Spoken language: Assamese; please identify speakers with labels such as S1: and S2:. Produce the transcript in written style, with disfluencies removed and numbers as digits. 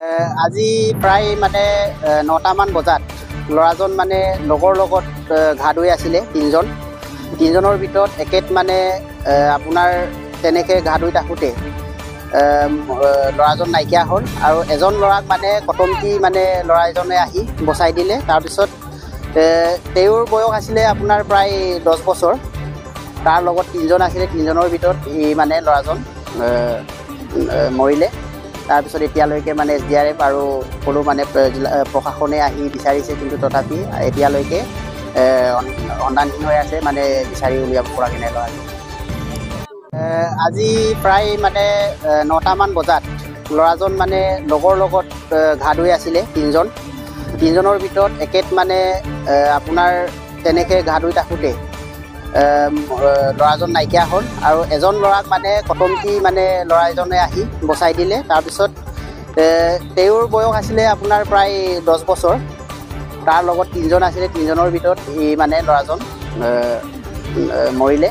S1: আজি প্ৰায় মানে ৯টামান বজাত ল'ৰাজন মানে লগৰ লগত ঘা ধুই আছিলে তিনিজনৰ ভিতৰত একেত মানে আপোনাৰ তেনেকৈ ঘা ধুই থাকোঁতে ল'ৰাজন নাইকিয়া হ'ল আৰু এজন ল'ৰাক মানে কটমটি মানে ল'ৰা এজনে আহি বচাই দিলে। তাৰপিছত তেওঁৰ বয়স আছিলে আপোনাৰ প্ৰায় 10 বছৰ। তাৰ লগত তিনিজন আছিলে, তিনিজনৰ ভিতৰত ই মানে ল'ৰাজন মৰিলে। তাৰপিছত এতিয়ালৈকে মানে SDRF আৰু সকলো মানে প্ৰশাসনে আহি বিচাৰিছে, কিন্তু তথাপি এতিয়ালৈকে সন্ধানহীন হৈ আছে, মানে বিচাৰি উলিয়াব পৰাকৈ নাই ল'ৰাজন। আজি প্ৰায় মানে ৯টামান বজাত ল'ৰাজন মানে লগৰ লগত ঘা ধুই আছিলে তিনিজনৰ ভিতৰত একেত মানে আপোনাৰ তেনেকৈ ঘা ধুই থাকোঁতে ল'ৰাজন নাইকিয়া হ'ল আৰু এজন ল'ৰাক মানে কটমটি মানে ল'ৰা এজনে আহি বচাই দিলে। তাৰপিছত তেওঁৰ বয়স আছিলে আপোনাৰ প্ৰায় 10 বছৰ। তাৰ লগত তিনিজন আছিলে, তিনিজনৰ ভিতৰত ই মানে ল'ৰাজন মৰিলে।